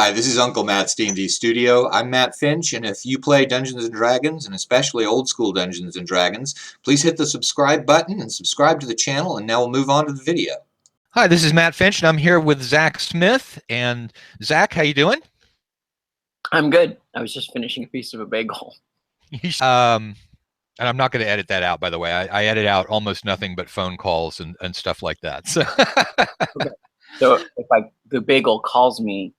Hi, this is Uncle Matt's D&D Studio. I'm Matt Finch, and if you play Dungeons & Dragons, and especially old school Dungeons & Dragons, please hit the subscribe button and subscribe to the channel, and now we'll move on to the video. Hi, this is Matt Finch, and I'm here with Zak Smith. And Zak, how you doing? I'm good. I was just finishing a piece of a bagel. And I'm not going to edit that out, by the way. I edit out almost nothing but phone calls and stuff like that. So, okay. So if the bagel calls me,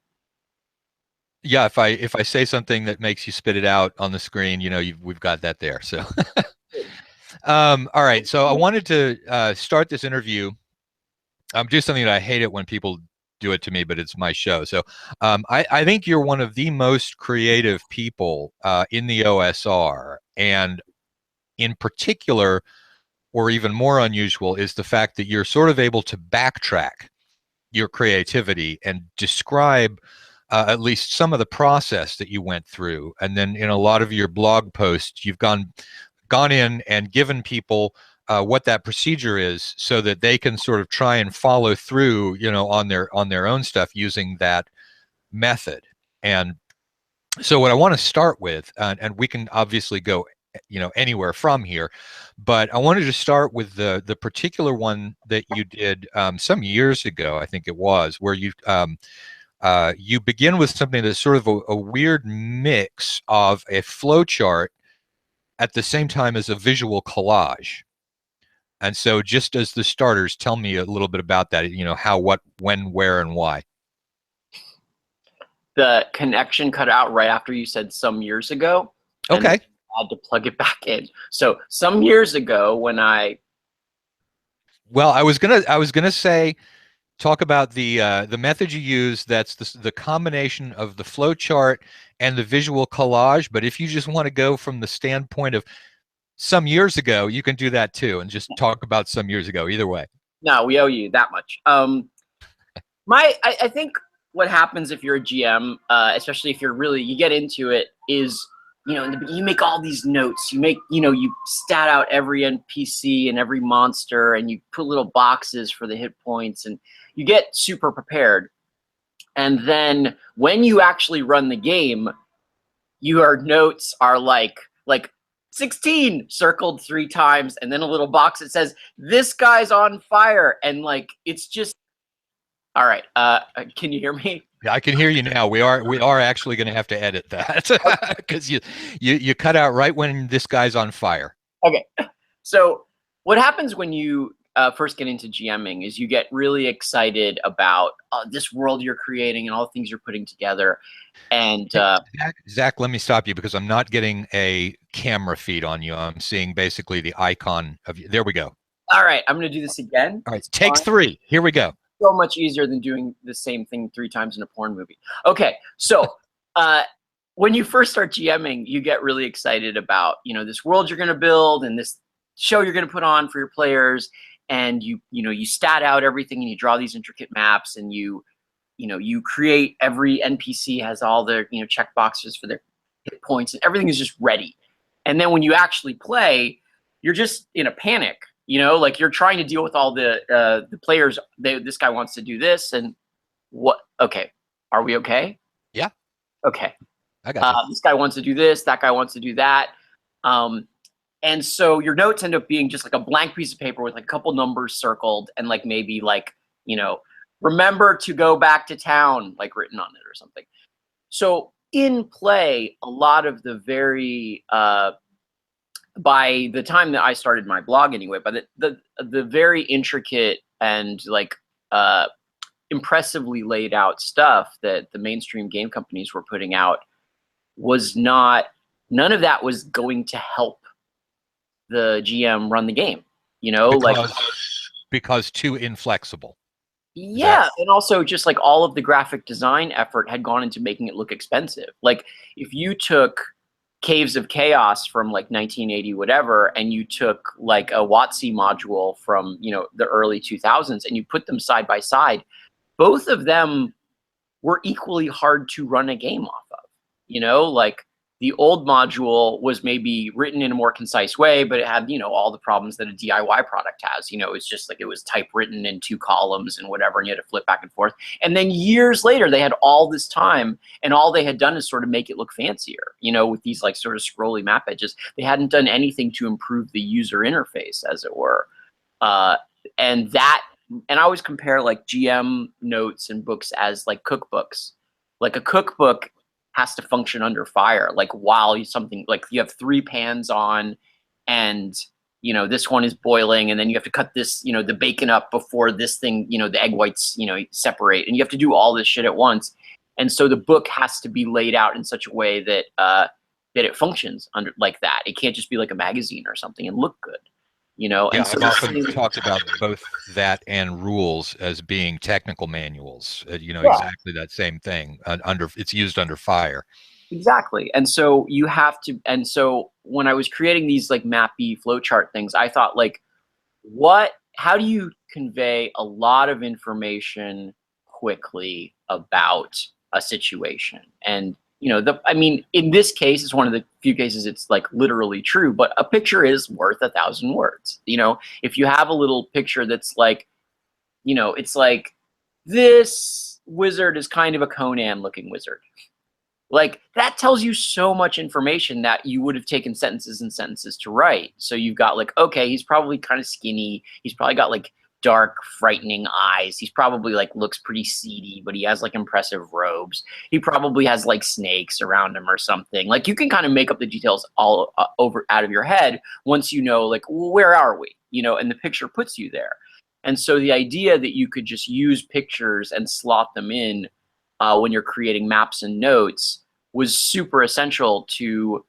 yeah, if I say something that makes you spit it out on the screen, you know, we've got that there. So, all right. So I wanted to start this interview. Do something that I hate it when people do it to me, but it's my show. So I think you're one of the most creative people in the OSR, and in particular, or even more unusual, is the fact that you're sort of able to backtrack your creativity and describe at least some of the process that you went through. And then in a lot of your blog posts, you've gone in and given people what that procedure is, so that they can sort of try and follow through, you know, on their own stuff using that method. And so what I want to start with, and we can obviously go, you know, anywhere from here, but I wanted to start with the particular one that you did some years ago, I think it was, where you begin with something that's sort of a weird mix of a flowchart at the same time as a visual collage. And so just as the starters, tell me a little bit about that, you know, how, what, when, where, and why. The connection cut out right after you said some years ago. Okay. I had to plug it back in. So some years ago when I was gonna say, talk about the method you use. That's the combination of the flow chart and the visual collage. But if you just want to go from the standpoint of some years ago, you can do that too, and just talk about some years ago. Either way. No, we owe you that much. I think what happens if you're a GM, especially if you get into it, is, you know, you make all these notes. You stat out every NPC and every monster, and you put little boxes for the hit points, and you get super prepared. And then when you actually run the game, your notes are like 16 circled 3 times, and then a little box that says this guy's on fire, and like it's just all right. Can you hear me? Yeah, I can hear you now. We are actually going to have to edit that because you cut out right when this guy's on fire. Okay. So what happens when you first get into GMing is you get really excited about this world you're creating and all the things you're putting together. And Zak, let me stop you because I'm not getting a camera feed on you. I'm seeing basically the icon of you. There we go. All right. I'm going to do this again. All right. Take 3. Here we go. So much easier than doing the same thing 3 times in a porn movie. Okay. So when you first start GMing, you get really excited about, you know, this world you're going to build and this show you're going to put on for your players. And you stat out everything, and you draw these intricate maps, and you create every NPC has all their, you know, check boxes for their hit points, and everything is just ready. And then when you actually play, you're just in a panic, you know, like you're trying to deal with all the players. This guy wants to do this, and what? Okay, are we okay? Yeah. Okay. I got you. This guy wants to do this. That guy wants to do that. And so your notes end up being just like a blank piece of paper with like a couple numbers circled, and like maybe like, you know, remember to go back to town, like written on it or something. So in play, a lot of the very by the time that I started my blog anyway, but the very intricate and like impressively laid out stuff that the mainstream game companies were putting out was none of that was going to help the GM run the game, you know, because too inflexible. Yeah, and also just like all of the graphic design effort had gone into making it look expensive. Like if you took Caves of Chaos from like 1980 whatever, and you took like a WotC module from, you know, the early 2000s, and you put them side by side, both of them were equally hard to run a game off of, you know, like The old module was maybe written in a more concise way, but it had, all the problems that a DIY product has. It's just like it was typewritten in 2 columns and whatever, and you had to flip back and forth. And then years later, they had all this time, and all they had done is sort of make it look fancier, with these like sort of scrolly map edges. They hadn't done anything to improve the user interface, as it were. And I always compare like GM notes and books as like cookbooks. Like a cookbook has to function under fire, like while you have 3 pans on, and this one is boiling, and then you have to cut this the bacon up before this thing, the egg whites separate, and you have to do all this shit at once. And so the book has to be laid out in such a way that that it functions under like that. It can't just be like a magazine or something and look good. Yeah, and so I've often talked about both that and rules as being technical manuals. Exactly that same thing. It's used under fire. Exactly. And so you have to. And so when I was creating these like mappy flowchart things, I thought like, how do you convey a lot of information quickly about a situation? And in this case, it's one of the few cases it's like literally true, but a picture is worth 1,000 words. If you have a little picture that's like, it's like, this wizard is kind of a Conan looking wizard. Like that tells you so much information that you would have taken sentences and sentences to write. So you've got like, okay, he's probably kind of skinny. He's probably got like dark, frightening eyes. He's probably like looks pretty seedy, but he has like impressive robes. He probably has like snakes around him or something. Like you can kind of make up the details all over out of your head once like, well, where are we? And the picture puts you there. And so the idea that you could just use pictures and slot them in when you're creating maps and notes was super essential to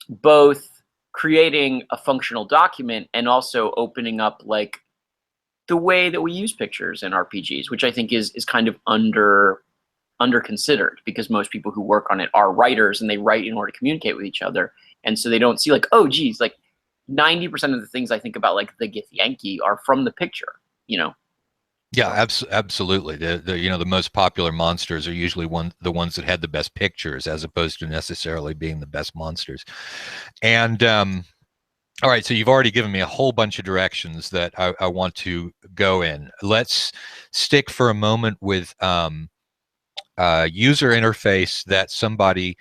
both creating a functional document and also opening up like the way that we use pictures in RPGs, which I think is kind of under considered, because most people who work on it are writers and they write in order to communicate with each other. And so they don't see like, oh geez, like 90% of the things I think about like the Githyanki are from the picture, Yeah, absolutely. The most popular monsters are usually the ones that had the best pictures, as opposed to necessarily being the best monsters. And all right, so you've already given me a whole bunch of directions that I want to go in. Let's stick for a moment with user interface that somebody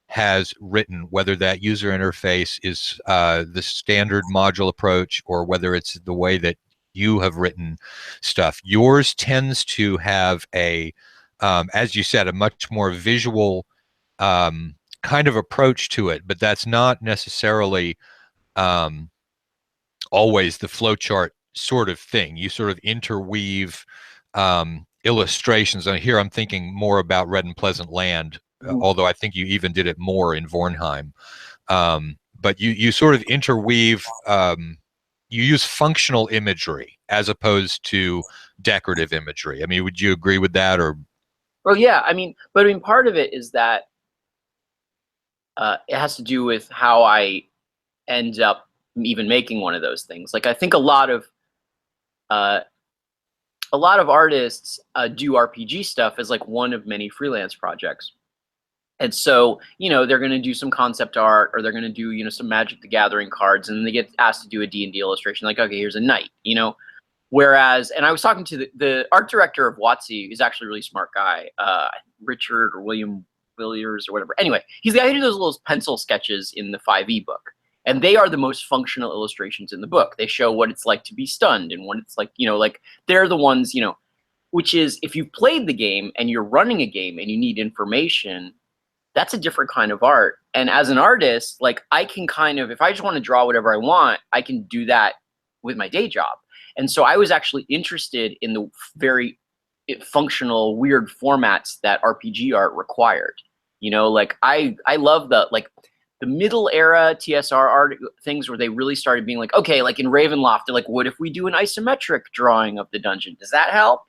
has written, whether that user interface is the standard module approach or whether it's the way that you have written stuff. Yours tends to have as you said, a much more visual kind of approach to it, but that's not necessarily always the flowchart sort of thing. You sort of interweave illustrations. And here I'm thinking more about Red and Pleasant Land, although I think you even did it more in Vorn Heim. But you sort of interweave, you use functional imagery as opposed to decorative imagery. I mean, would you agree with that? Or? Well, yeah, but part of it is that it has to do with how I end up even making one of those things. Like I think a lot of artists do RPG stuff as like one of many freelance projects. And so, they're going to do some concept art, or they're going to do, some Magic the Gathering cards, and then they get asked to do a D&D illustration. Like, okay, here's a knight, Whereas, and I was talking to the art director of WotC, who's actually a really smart guy, Richard or William Williers or whatever. Anyway, he's the guy who did those little pencil sketches in the 5e book. And they are the most functional illustrations in the book. They show what it's like to be stunned and what it's like, like they're the ones, which is if you've played the game and you're running a game and you need information, that's a different kind of art. And as an artist, like I can kind of, if I just want to draw whatever I want, I can do that with my day job. And so I was actually interested in the very functional, weird formats that RPG art required. Like I love the middle era TSR art things where they really started being like, okay, like in Ravenloft, they're like, what if we do an isometric drawing of the dungeon? Does that help?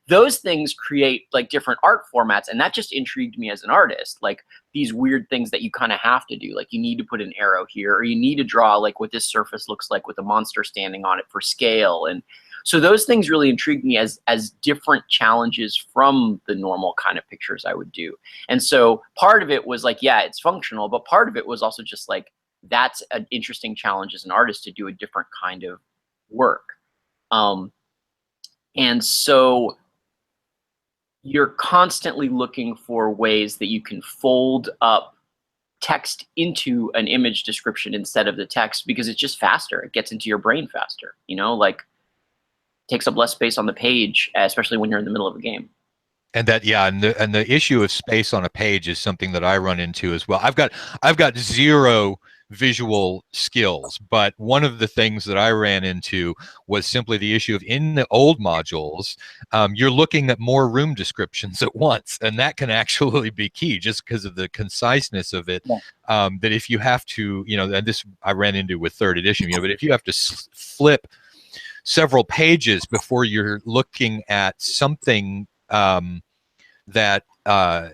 Those things create like different art formats. And that just intrigued me as an artist. Like these weird things that you kind of have to do. Like you need to put an arrow here, or you need to draw like what this surface looks like with a monster standing on it for scale. And So those things really intrigued me as different challenges from the normal kind of pictures I would do. And so part of it was like, yeah, it's functional, but part of it was also just like, that's an interesting challenge as an artist to do a different kind of work. And so you're constantly looking for ways that you can fold up text into an image description instead of the text, because it's just faster. It gets into your brain faster, you know, like takes up less space on the page, especially when you're in the middle of a game. And that, yeah, and the issue of space on a page is something that I run into as well. I've got zero visual skills, but one of the things that I ran into was simply the issue of, in the old modules, you're looking at more room descriptions at once, and that can actually be key just because of the conciseness of it. Yeah. That if you have to, you know, and this I ran into with third edition, you know, but if you have to flip several pages before you're looking at something that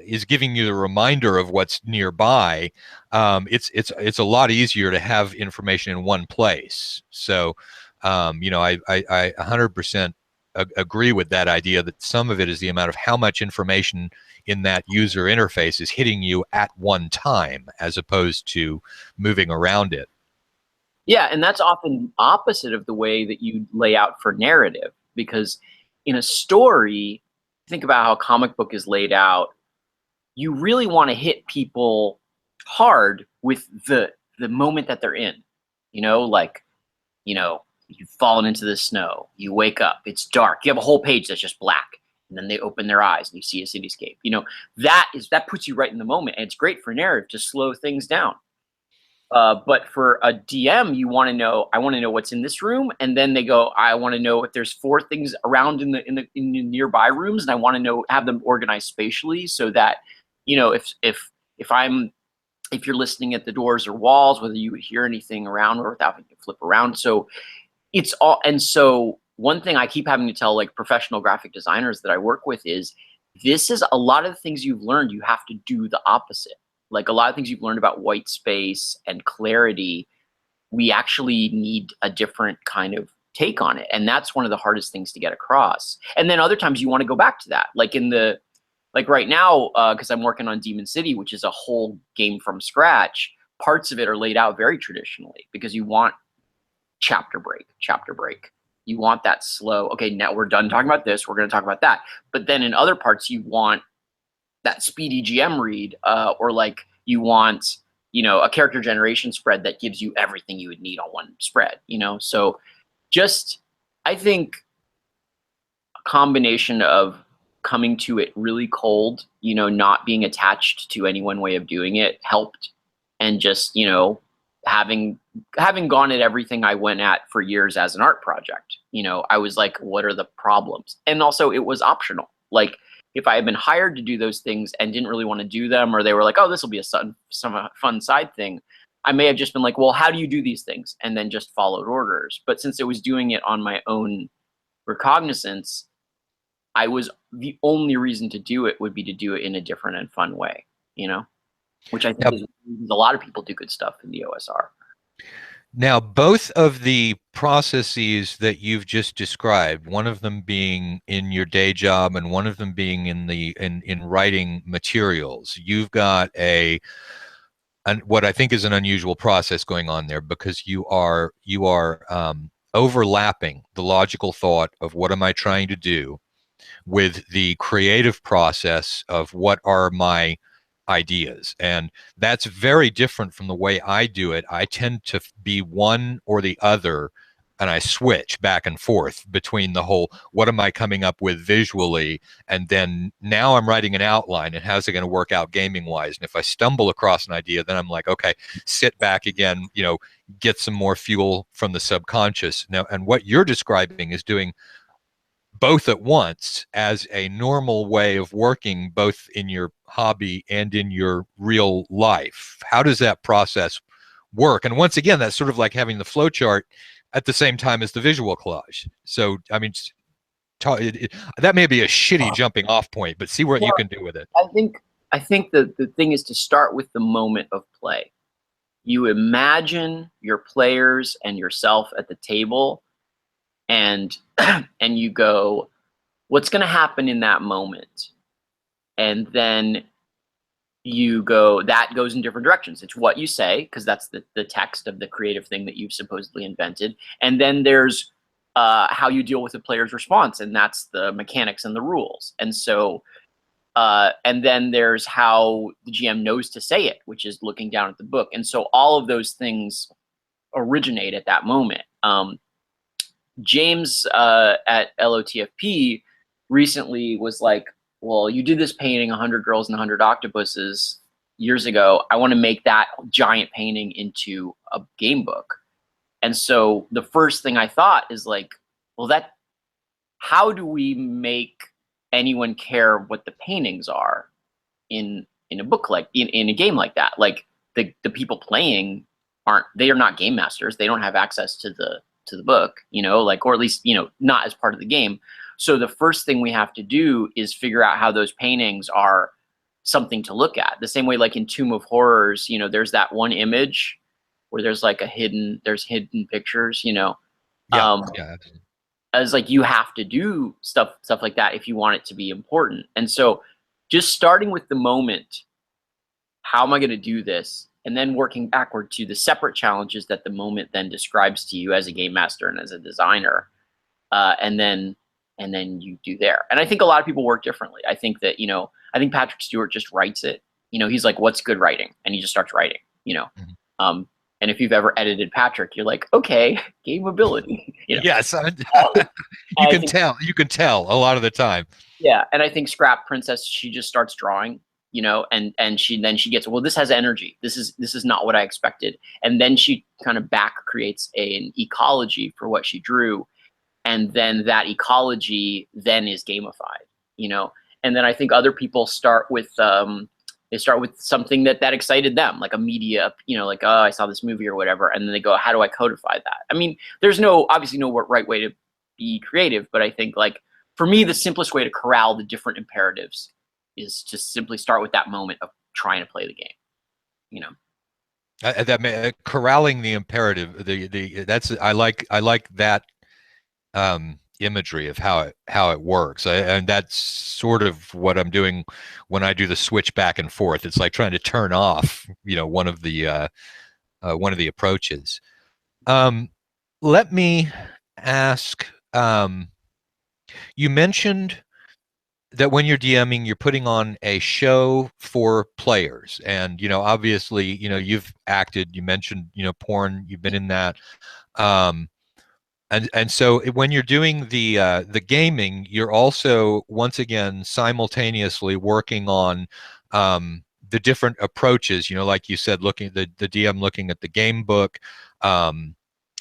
is giving you the reminder of what's nearby, it's a lot easier to have information in one place. So, you know, I 100% agree with that idea that some of it is the amount of how much information in that user interface is hitting you at one time, as opposed to moving around it. Yeah, and that's often opposite of the way that you lay out for narrative, because in a story, think about how a comic book is laid out, you really want to hit people hard with the moment that they're in. You know, like, you know, you've fallen into the snow, you wake up, it's dark, you have a whole page that's just black, and then they open their eyes and you see a cityscape. You know, that puts you right in the moment, and it's great for narrative to slow things down. But for a DM, you want to know, I want to know what's in this room, and then they go, I want to know if there's 4 things around in the nearby rooms, and I want to know, have them organized spatially, so that, you know, if you're listening at the doors or walls, whether you would hear anything around or without having to flip around. So it's all, and so one thing I keep having to tell like professional graphic designers that I work with is, this is a lot of the things you've learned, you have to do the opposite. Like a lot of things you've learned about white space and clarity, we actually need a different kind of take on it. And that's one of the hardest things to get across. And then other times you want to go back to that. Like right now, because I'm working on Demon City, which is a whole game from scratch, parts of it are laid out very traditionally, because you want chapter break. You want that slow, okay, now we're done talking about this, we're going to talk about that. But then in other parts, you want that speedy GM read, or like you want, you know, a character generation spread that gives you everything you would need on one spread, you know? So just, I think a combination of coming to it really cold, you know, not being attached to any one way of doing it helped. And just, you know, having gone at everything I went at for years as an art project, you know, I was like, what are the problems? And also it was optional. Like, if I had been hired to do those things and didn't really want to do them, or they were like, oh, this will be some fun side thing, I may have just been like, well, how do you do these things? And then just followed orders. But since it was doing it on my own recognizance, the only reason to do it would be to do it in a different and fun way, you know, which I think is a lot of people do good stuff in the OSR. Now, both of the processes that you've just described, one of them being in your day job and one of them being in writing materials, you've got what I think is an unusual process going on there, because you are overlapping the logical thought of what am I trying to do with the creative process of what are my ideas. And that's very different from the way I do it. I tend to be one or the other, and I switch back and forth between the whole, what am I coming up with visually, and then now I'm writing an outline, and how's it going to work out gaming wise? And if I stumble across an idea, then I'm like, okay, sit back again, you know, get some more fuel from the subconscious. Now, and what you're describing is doing both at once as a normal way of working, both in your hobby and in your real life. How does that process work? And once again, that's sort of like having the flow chart at the same time as the visual collage. So, I mean, that may be a shitty jumping off point, but see what you can do with it. I think the thing is to start with the moment of play. You imagine your players and yourself at the table, and and you go, what's going to happen in that moment? And then you go, that goes in different directions. It's what you say, because that's the text of the creative thing that you've supposedly invented. And then there's how you deal with the player's response, and that's the mechanics and the rules. And so, and then there's how the GM knows to say it, which is looking down at the book. And so all of those things originate at that moment. James at LOTFP recently was like, well, you did this painting, 100 Girls and 100 Octopuses, years ago. I want to make that giant painting into a game book. And so the first thing I thought is like, well, how do we make anyone care what the paintings are in a book, like in a game like that? Like the people playing they are not game masters. They don't have access to the book, like, or at least, not as part of the game. So the first thing we have to do is figure out how those paintings are something to look at. The same way, like in Tomb of Horrors, there's that one image where there's like hidden pictures, Yeah. As like, you have to do stuff like that if you want it to be important. And so just starting with the moment, how am I going to do this? And then working backward to the separate challenges that the moment then describes to you as a game master and as a designer. And then you do there. And I think a lot of people work differently. I think that, I think Patrick Stewart just writes it. He's like, what's good writing? And he just starts writing, Mm-hmm. And if you've ever edited Patrick, you're like, okay, game ability. Yes. You can tell a lot of the time. Yeah. And I think Scrap Princess, she just starts drawing, and she gets, well, this has energy. This is not what I expected. And then she kind of creates an ecology for what she drew. And then that ecology then is gamified, And then I think other people start with something that excited them, like a media, like, oh, I saw this movie or whatever. And then they go, how do I codify that? I mean, there's obviously no right way to be creative, but I think, like, for me, the simplest way to corral the different imperatives is to simply start with that moment of trying to play the game, corralling the imperative. I like that imagery of how it works, and that's sort of what I'm doing when I do the switch back and forth. It's like trying to turn off, one of the approaches. Let me ask. You mentioned that when you're DMing, you're putting on a show for players, and obviously, you've acted. You mentioned, porn. You've been in that. And so when you're doing the gaming, you're also once again simultaneously working on the different approaches. Like you said, the DM looking at the game book.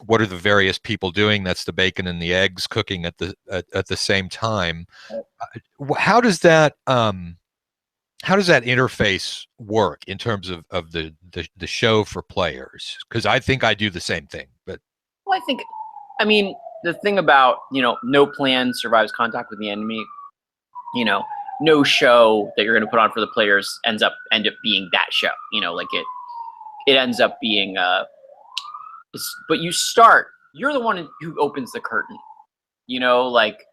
What are the various people doing? That's the bacon and the eggs cooking at the same time. How does that interface work in terms of the show for players? Because I think I do the same thing, but well, I mean, the thing about, no plan survives contact with the enemy, no show that you're going to put on for the players end up being that show, like it ends up being, but you're the one who opens the curtain, like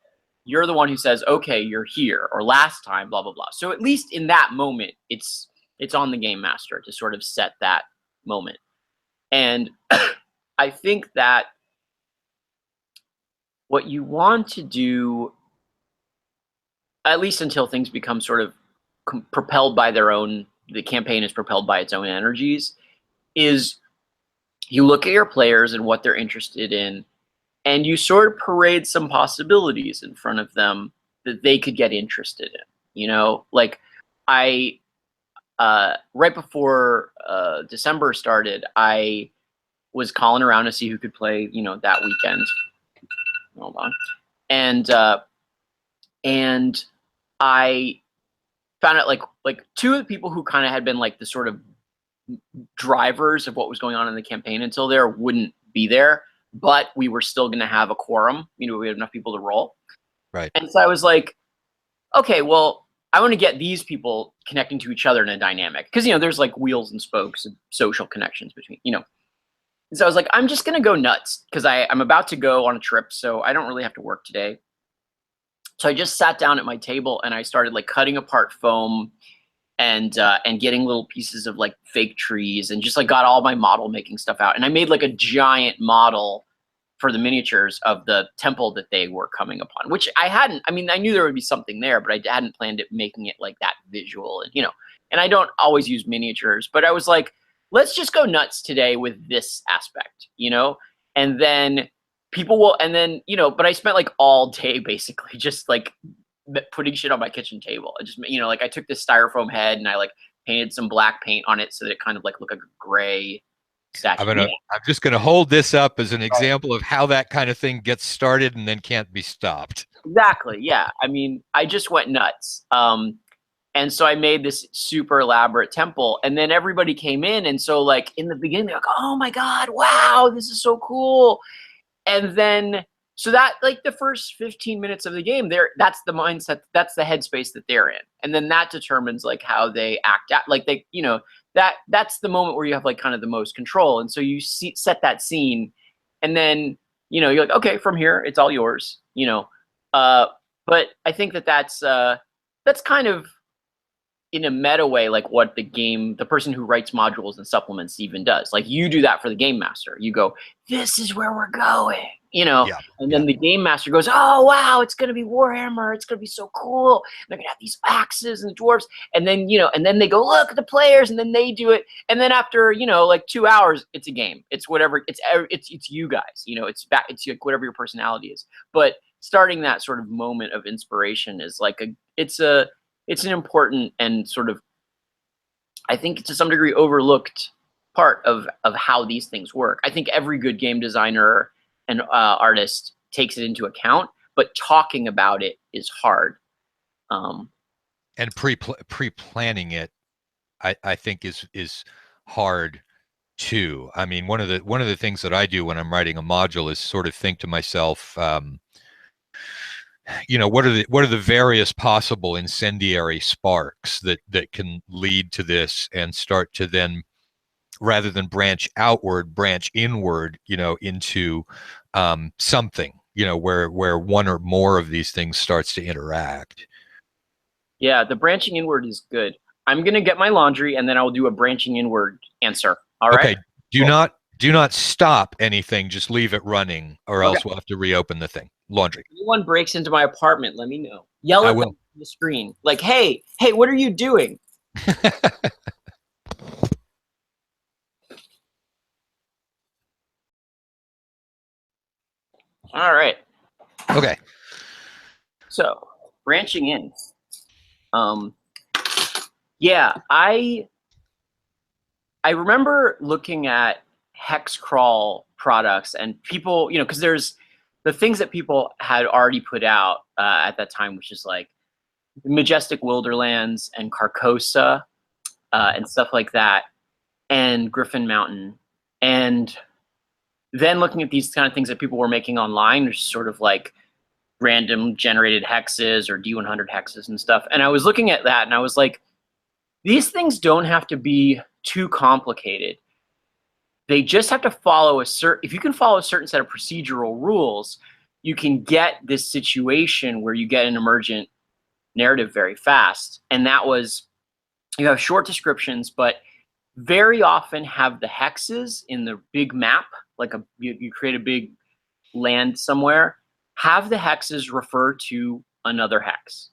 you're the one who says, okay, you're here, or last time, blah, blah, blah. So at least in that moment, it's on the game master to sort of set that moment. And I think that what you want to do, at least until things become sort of propelled by the campaign is propelled by its own energies, is you look at your players and what they're interested in, and you sort of parade some possibilities in front of them that they could get interested in. Like right before December started, I was calling around to see who could play, that weekend. Hold on. And I found out like two of the people who kind of had been like the sort of drivers of what was going on in the campaign until there wouldn't be there, but we were still going to have a quorum. We had enough people to roll. Right. And so I was like, okay, well, I want to get these people connecting to each other in a dynamic, because there's like wheels and spokes and social connections between, And so I was like, I'm just going to go nuts because I'm about to go on a trip, so I don't really have to work today. So I just sat down at my table and I started like cutting apart foam and getting little pieces of like fake trees and just like got all my model making stuff out. And I made like a giant model for the miniatures of the temple that they were coming upon, which I mean, I knew there would be something there, but I hadn't planned it making it like that visual and, and I don't always use miniatures, but I was like, let's just go nuts today with this aspect, and then people will, and then, but I spent like all day basically just like putting shit on my kitchen table. I just, like I took this styrofoam head and I like painted some black paint on it so that it kind of like looked like a gray statue. I'm just gonna hold this up as an example of how that kind of thing gets started and then can't be stopped. Exactly. Yeah. I mean, I just went nuts. And so I made this super elaborate temple, and then everybody came in. And so like in the beginning, they're like, oh my God, wow, this is so cool. And then, so that like the first 15 minutes of the game, that's the mindset, that's the headspace that they're in. And then that determines like how they act out. Like they, that's the moment where you have like kind of the most control. And so you set that scene, and then, you're like, okay, from here, it's all yours, but I think that's kind of, in a meta way, like what the person who writes modules and supplements even does. Like you do that for the game master. You go, this is where we're going, and then the game master goes, oh, wow, it's going to be Warhammer. It's going to be so cool. They're going to have these axes and dwarves. And then, and then they go, look at the players, and then they do it. And then after, like 2 hours, it's a game. It's whatever. It's you guys, it's like whatever your personality is. But starting that sort of moment of inspiration is like it's an important and sort of, I think to some degree, overlooked part of how these things work. I think every good game designer and artist takes it into account, but talking about it is hard. And pre-planning it, I think is hard too. I mean, one of the things that I do when I'm writing a module is sort of think to myself, what are the various possible incendiary sparks that can lead to this, and start to then, rather than branch outward, branch inward, into something, where one or more of these things starts to interact. Yeah, the branching inward is good. I'm gonna get my laundry, and then I'll do a branching inward answer. All right. Okay. Do not stop anything. Just leave it running, or else we'll have to reopen the thing. Laundry. If anyone breaks into my apartment, let me know. Yell at them on the screen. Like, hey, what are you doing? All right. Okay. So, branching in. Yeah, I remember looking at hex crawl products and people, because there's the things that people had already put out at that time, which is like Majestic Wilderlands and Carcosa and stuff like that, and Griffin Mountain. And then looking at these kind of things that people were making online, there's sort of like random generated hexes or D100 hexes and stuff. And I was looking at that and I was like, these things don't have to be too complicated. They just have to follow if you can follow a certain set of procedural rules, you can get this situation where you get an emergent narrative very fast. And that was, you have short descriptions, but very often have the hexes in the big map, like you create a big land somewhere, have the hexes refer to another hex.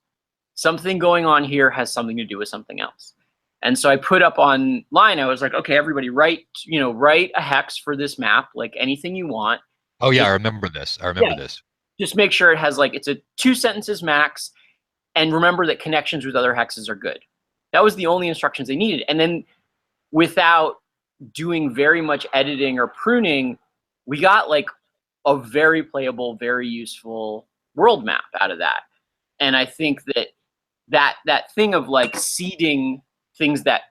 Something going on here has something to do with something else. And so I put up online, I was like, okay, everybody write a hex for this map, like anything you want. Oh yeah, I remember this. This. Just make sure it has like, it's a 2 sentences max. And remember that connections with other hexes are good. That was the only instructions they needed. And then without doing very much editing or pruning, we got like a very playable, very useful world map out of that. And I think that thing of like seeding things that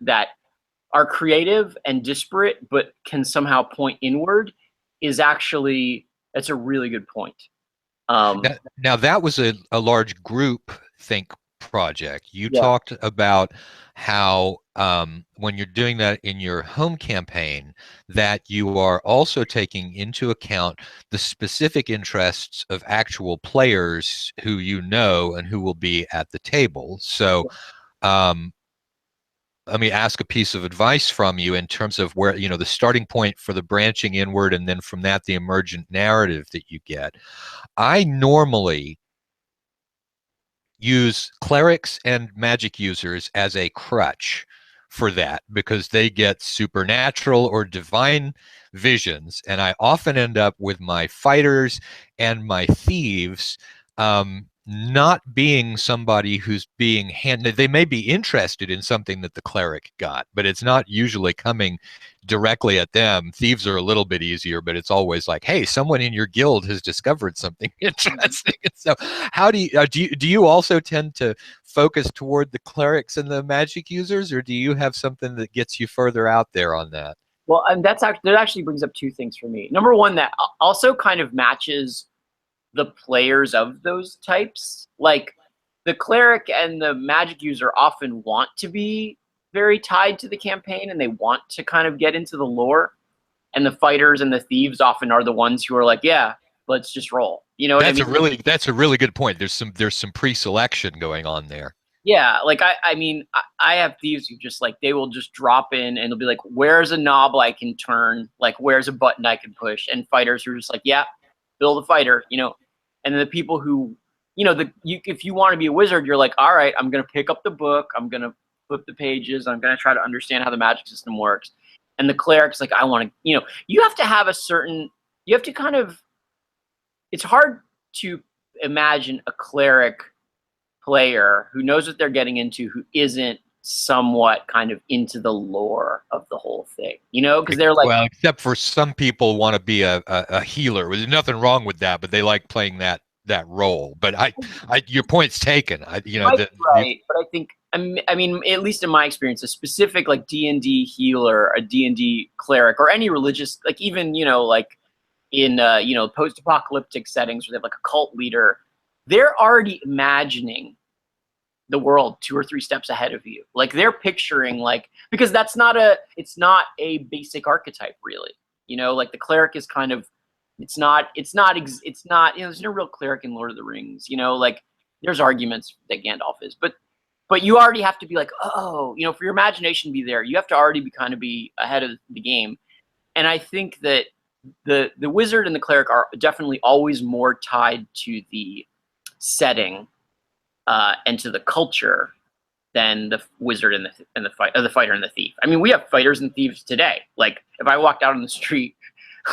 are creative and disparate but can somehow point inward is actually, that's a really good point. Now that was a large group think project, you Yeah. talked about how when you're doing that in your home campaign, that you are also taking into account the specific interests of actual players who you know and who will be at the table. So let me ask a piece of advice from you in terms of where, the starting point for the branching inward, and then from that, the emergent narrative that you get. I normally use clerics and magic users as a crutch for that, because they get supernatural or divine visions, and I often end up with my fighters and my thieves not being somebody who's being handed. They may be interested in something that the cleric got, but it's not usually coming directly at them. Thieves are a little bit easier, but it's always like, hey, someone in your guild has discovered something interesting. So how do you also tend to focus toward the clerics and the magic users, or do you have something that gets you further out there on that? Well, and that actually brings up two things for me. Number one, that also kind of matches the players of those types. Like the cleric and the magic user often want to be very tied to the campaign, and they want to kind of get into the lore. And the fighters and the thieves often are the ones who are like, yeah, let's just roll. You know what I mean? That's a really good point. There's some pre-selection going on there. Yeah, like I mean, I have thieves who just like, they will just drop in and they'll be like, where's a knob I can turn? Like, where's a button I can push? And fighters who are just like, yeah, build a fighter, And then the people who, if you want to be a wizard, you're like, all right, I'm gonna pick up the book, I'm gonna flip the pages, I'm gonna try to understand how the magic system works. And the cleric's like, I want to, you have to have you have to kind of, it's hard to imagine a cleric player who knows what they're getting into, who isn't somewhat kind of into the lore of the whole thing, because they're like, well, except for some people want to be a healer. There's nothing wrong with that, but they like playing that role. But your point's taken. Right. But I think, I mean, at least in my experience, a specific like D&D healer, a D&D cleric, or any religious, like even, like in, post-apocalyptic settings where they have like a cult leader, they're already imagining the world 2 or 3 steps ahead of you. Like they're picturing because it's not a basic archetype really. Like the cleric is kind of, it's not, there's no real cleric in Lord of the Rings, like there's arguments that Gandalf is, but you already have to be like, oh, for your imagination to be there, you have to already be ahead of the game. And I think that the wizard and the cleric are definitely always more tied to the setting and to the culture than the wizard and the fighter and the thief. I mean, we have fighters and thieves today. Like if I walked out on the street,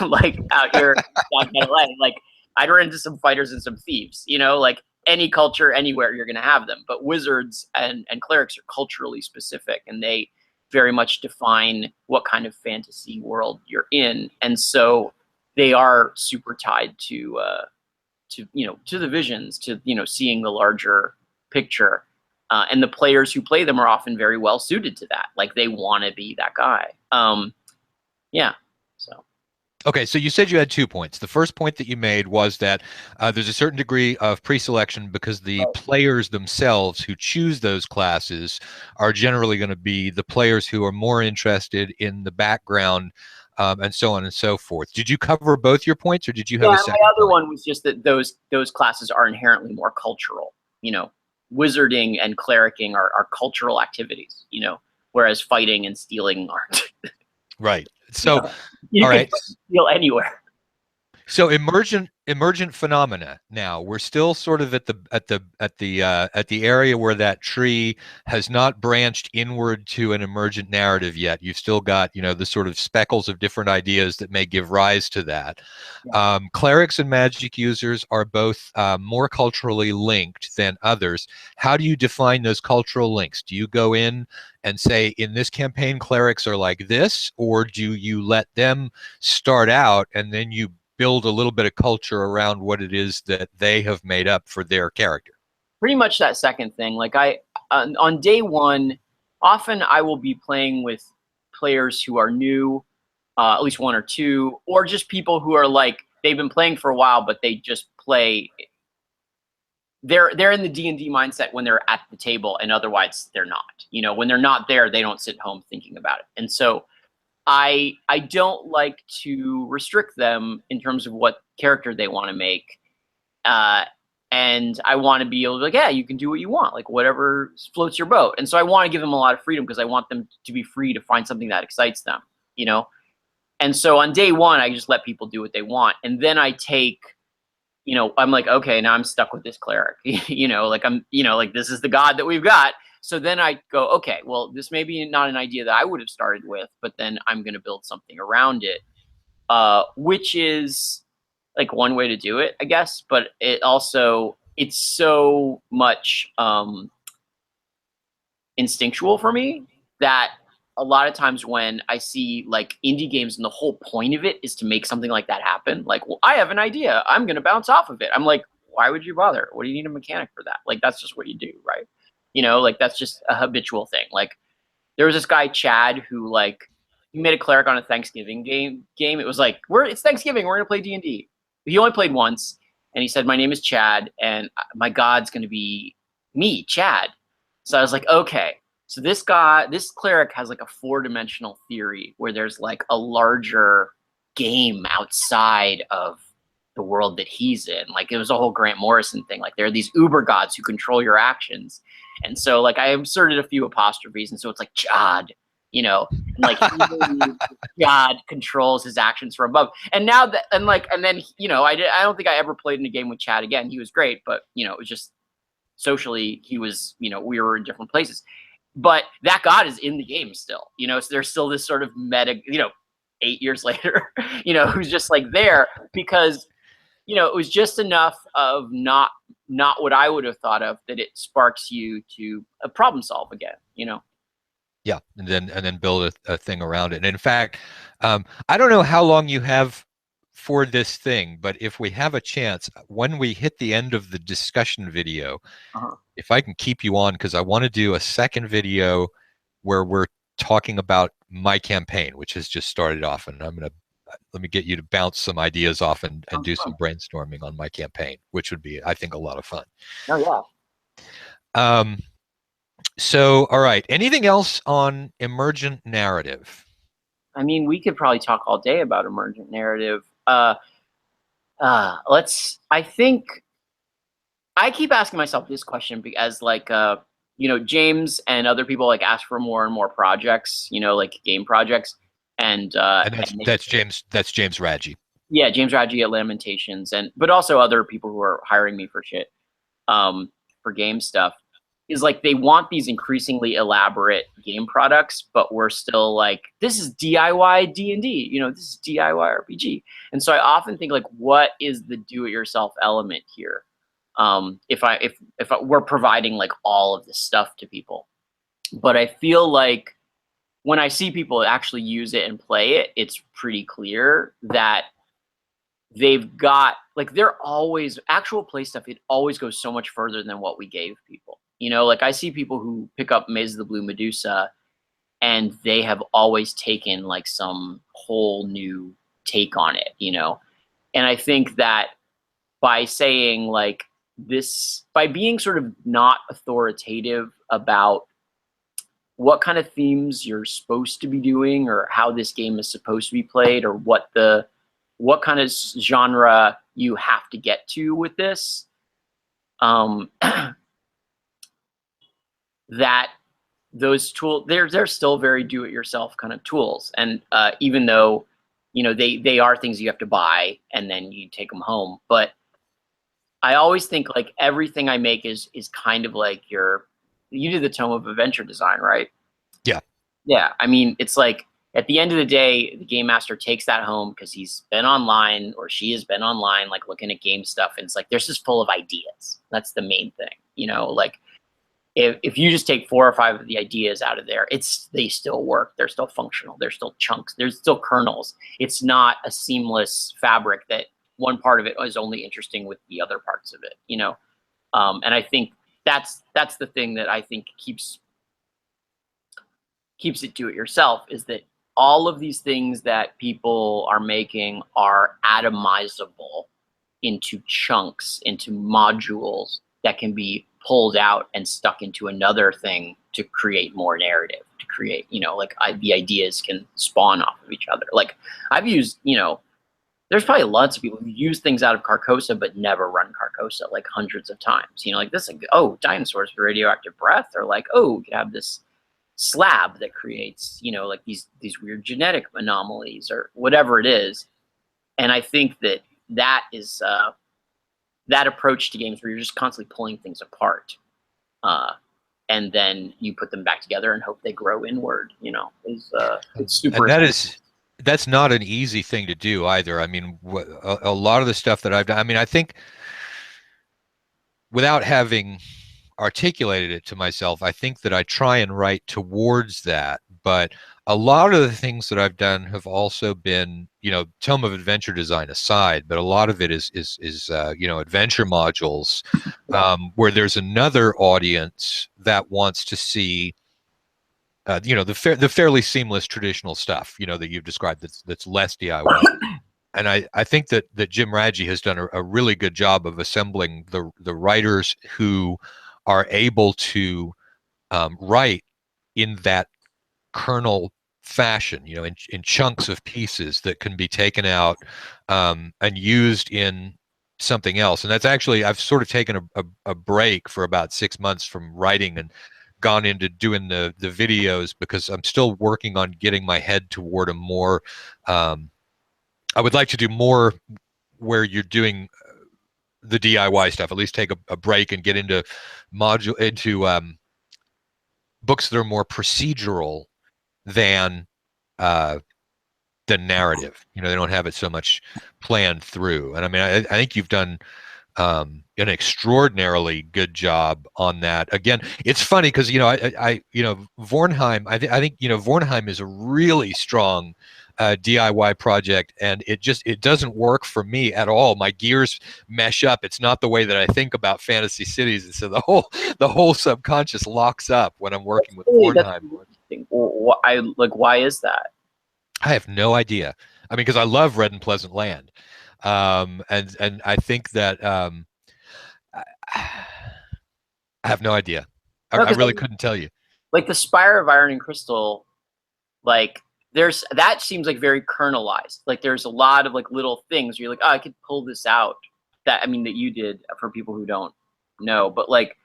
like out here in LA, like I'd run into some fighters and some thieves. Like any culture, anywhere, you're gonna have them. But wizards and clerics are culturally specific, and they very much define what kind of fantasy world you're in, and so they are super tied to the visions, to seeing the larger picture, and the players who play them are often very well suited to that. Like they want to be that guy. So okay, so you said you had 2 points. The first point that you made was that there's a certain degree of pre-selection because the players themselves who choose those classes are generally going to be the players who are more interested in the background and so on and so forth. Did you cover both your points, or did you have a second my other point? one was just that those classes are inherently more cultural. Wizarding and clericing are cultural activities, whereas fighting and stealing aren't. Right. So, you all can right. steal anywhere. So emergent phenomena. Now we're still sort of at the area where that tree has not branched inward to an emergent narrative yet. You've still got the sort of speckles of different ideas that may give rise to that. Yeah. Clerics and magic users are both more culturally linked than others. How do you define those cultural links? Do you go in and say, in this campaign, clerics are like this, or do you let them start out and then you build a little bit of culture around what it is that they have made up for their character? Pretty much that second thing. Like on day one, often I will be playing with players who are new, at least 1 or 2, or just people who are like, they've been playing for a while, but they just play they're in the D&D mindset when they're at the table, and otherwise they're not. You know, when they're not there, they don't sit home thinking about it. And so I don't like to restrict them in terms of what character they want to make. And I want to be able to be like, yeah, you can do what you want, like whatever floats your boat. And so I want to give them a lot of freedom because I want them to be free to find something that excites them, you know? And so on day one, I just let people do what they want. And then I take, you know, I'm like, okay, now I'm stuck with this cleric, you know, like like this is the god that we've got. So then I go, okay, well, this may be not an idea that I would have started with, but then I'm going to build something around it, which is like one way to do it, I guess. But it also, it's so much instinctual for me that a lot of times when I see like indie games and the whole point of it is to make something like that happen, like, well, I have an idea, I'm going to bounce off of it. I'm like, why would you bother? What do you need a mechanic for that? Like, that's just what you do, right? You know, like that's just a habitual thing. Like there was this guy, Chad, who like, he made a cleric on a Thanksgiving game. It was like, it's Thanksgiving, we're going to play D&D. He only played once, and he said, my name is Chad, and my god's going to be me, Chad. So I was like, okay. So this cleric has like a 4-dimensional theory where there's like a larger game outside of the world that he's in. Like it was a whole Grant Morrison thing. Like there are these uber gods who control your actions. And so like I inserted a few apostrophes, and so it's like Chad, you know, and like God controls his actions from above. And now that, and then, you know, I don't think I ever played in a game with Chad again. He was great, but you know, it was just socially, he was, you know, we were in different places. But that god is in the game still, you know, so there's still this sort of meta, you know, 8 years later, you know, who's just like there because, you know, it was just enough of not what I would have thought of that it sparks you to problem solve again, you know? Yeah, and then build a thing around it. And in fact, I don't know how long you have for this thing, but if we have a chance, when we hit the end of the discussion video, if I can keep you on, because I want to do a second video where we're talking about my campaign, which has just started off, and I'm gonna let me get you to bounce some ideas off and do some brainstorming on my campaign, which would be, I think, a lot of fun. Oh yeah. So, all right. Anything else on emergent narrative? I mean, we could probably talk all day about emergent narrative. I think I keep asking myself this question because like, you know, James and other people like ask for more and more projects, you know, like game projects. And that's James Radji. Yeah, James Radji at Lamentations, but also other people who are hiring me for shit, for game stuff. Is like they want these increasingly elaborate game products, but we're still like, this is DIY D&D, you know, this is DIY RPG. And so I often think like, what is the do-it-yourself element here? If we're providing like all of this stuff to people, but I feel like when I see people actually use it and play it, it's pretty clear that they've got like, they're always actual play stuff. It always goes so much further than what we gave people. You know, like I see people who pick up Maze of the Blue Medusa and they have always taken like some whole new take on it, you know? And I think that by saying like this, by being sort of not authoritative about what kind of themes you're supposed to be doing or how this game is supposed to be played or what kind of genre you have to get to with this, that those tools, they're still very do-it-yourself kind of tools. And even though, you know, they are things you have to buy and then you take them home. But I always think like everything I make is kind of like you did the Tome of Adventure Design, right? Yeah. Yeah. I mean, it's like at the end of the day, the game master takes that home because he's been online or she has been online, like looking at game stuff. And it's like, they're just full of ideas. That's the main thing, you know, like, if you just take 4 or 5 of the ideas out of there, they still work. They're still functional. They're still chunks. There's still kernels. It's not a seamless fabric that one part of it is only interesting with the other parts of it, you know? And I think that's the thing that I think keeps it do it yourself, is that all of these things that people are making are atomizable into chunks, into modules that can be pulled out and stuck into another thing to create more narrative, to create, you know, like the ideas can spawn off of each other. Like I've used, you know, there's probably lots of people who use things out of Carcosa but never run Carcosa like hundreds of times. You know, like this, like, oh, dinosaurs with radioactive breath, or like, oh, we could have this slab that creates, you know, like these weird genetic anomalies or whatever it is. And I think that that is that approach to games where you're just constantly pulling things apart, and then you put them back together and hope they grow inward. You know, is it's super. And that's not an easy thing to do either. I mean, a lot of the stuff that I've done, I mean, I think without having articulated it to myself, I think that I try and write towards that. But a lot of the things that I've done have also been, you know, Tome of Adventure Design aside, but a lot of it is you know, adventure modules, where there's another audience that wants to see, you know, the fairly seamless traditional stuff, you know, that you've described that's less DIY. And I think that Jim Radji has done a really good job of assembling the writers who are able to write in that kernel fashion, you know, in chunks of pieces that can be taken out and used in something else. And that's actually, I've sort of taken a break for about 6 months from writing and gone into doing the videos, because I'm still working on getting my head toward a more, I would like to do more where you're doing the DIY stuff, at least take a break and get into books that are more procedural than narrative. You know, they don't have it so much planned through. And I mean, I think you've done an extraordinarily good job on that. Again, it's funny because, you know, I you know, Vorn Heim, I think, you know, Vorn Heim is a really strong DIY project, and it doesn't work for me at all. My gears mesh up. It's not the way that I think about fantasy cities, and so the whole subconscious locks up when I'm working with Vorn Heim. Why is that? I have no idea. I mean, because I love Red and Pleasant Land, and I think that I have no idea. I really couldn't tell you. Like the Spire of Iron and Crystal, like that seems like very kernelized. Like there's a lot of like little things where you're like, oh, I could pull this out. That you did, for people who don't know, but like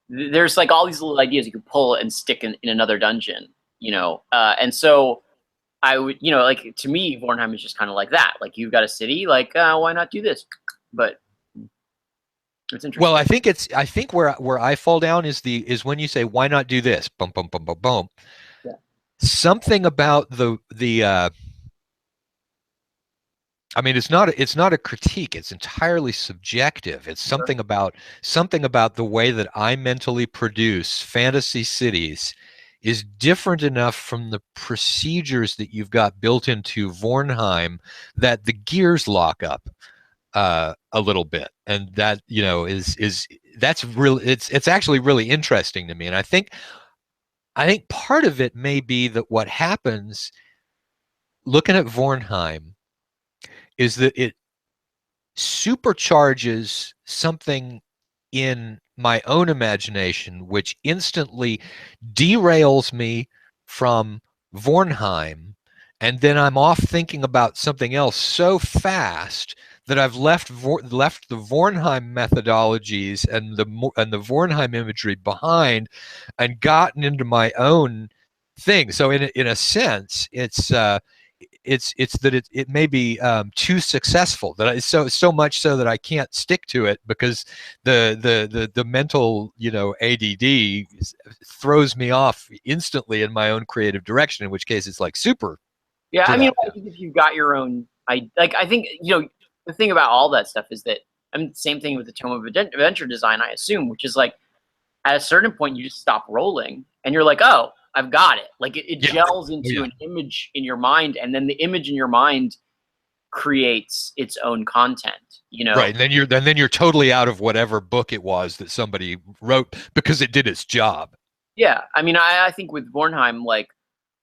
there's like all these little ideas you could pull and stick in another dungeon, you know, and so I would, you know, like to me, Vorn Heim is just kind of like that. Like you've got a city, like why not do this? But it's interesting. Well, I think where I fall down is when you say, why not do this? Boom, boom, boom, boom, boom. Yeah. Something about I mean, it's not a critique. It's entirely subjective. It's something about the way that I mentally produce fantasy cities is different enough from the procedures that you've got built into Vorn Heim that the gears lock up a little bit, and that, you know, that's really, it's actually really interesting to me. And I think part of it may be that what happens looking at Vorn Heim is that it supercharges something in my own imagination, which instantly derails me from Vorn Heim, and then I'm off thinking about something else so fast that I've left the Vorn Heim methodologies and the Vorn Heim imagery behind, and gotten into my own thing. So in a sense, it's that it may be too successful, that so much so that I can't stick to it, because the mental, you know, ADD throws me off instantly in my own creative direction, in which case it's like super. Yeah, I mean, I think if you've got your own, I think, you know, the thing about all that stuff is that, I mean, same thing with the Tome of Adventure Design, I assume, which is like, at a certain point, you just stop rolling, and you're like, oh, I've got it. Like it gels into an image in your mind, and then the image in your mind creates its own content, you know? Right, and then you're totally out of whatever book it was that somebody wrote, because it did its job. Yeah, I mean, I think with Vorn Heim, like,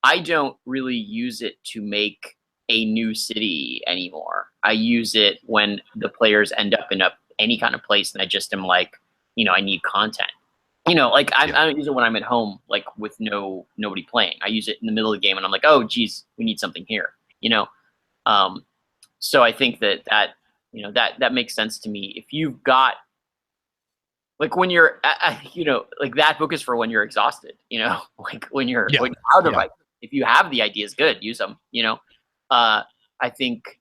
I don't really use it to make a new city anymore. I use it when the players end up in any kind of place, and I just am like, I need content. Like I don't use it when I'm at home, like with nobody playing. I use it in the middle of the game, and I'm like, oh, geez, we need something here. So I think that makes sense to me. If you've got like when you're, like that book is for when you're exhausted. Like when you're out of ideas. If you have the ideas, good, use them. I think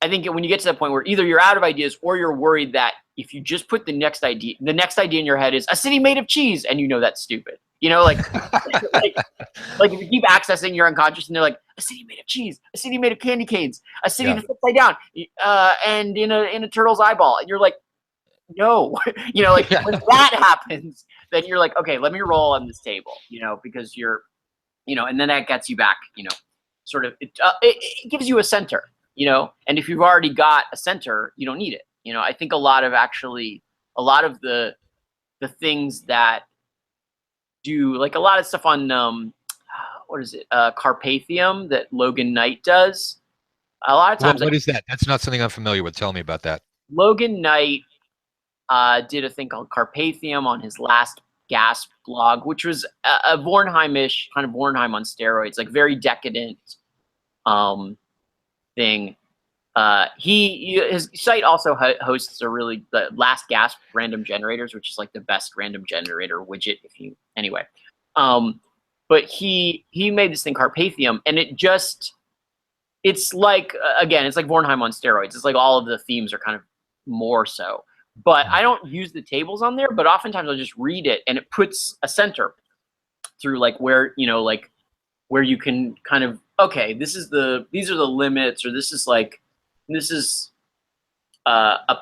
when you get to that point where either you're out of ideas or you're worried that if you just put the next idea in your head is a city made of cheese, and that's stupid. Like, like if you keep accessing your unconscious and they're like, a city made of cheese, a city made of candy canes, a city that's upside down, and in a turtle's eyeball, and you're like, no, like when that happens, then you're like, okay, let me roll on this table, because you're, and then that gets you back, sort of, it gives you a center. And if you've already got a center, you don't need it. I think a lot of the things that do, like a lot of stuff on, what is it? Carpathium that Logan Knight does. A lot of times. What is that? That's not something I'm familiar with. Tell me about that. Logan Knight did a thing called Carpathium on his last Gasp blog, which was a Vorn Heim-ish, kind of Vorn Heim on steroids, like very decadent thing. His site also hosts the Last Gasp random generators, which is like the best random generator widget. But he made this thing Carpathium, and it's like, again, it's like Vorn Heim on steroids. It's like all of the themes are kind of more so. But I don't use the tables on there, but oftentimes I'll just read it, and it puts a center through like where, like where you can kind of, okay, these are the limits, or this is a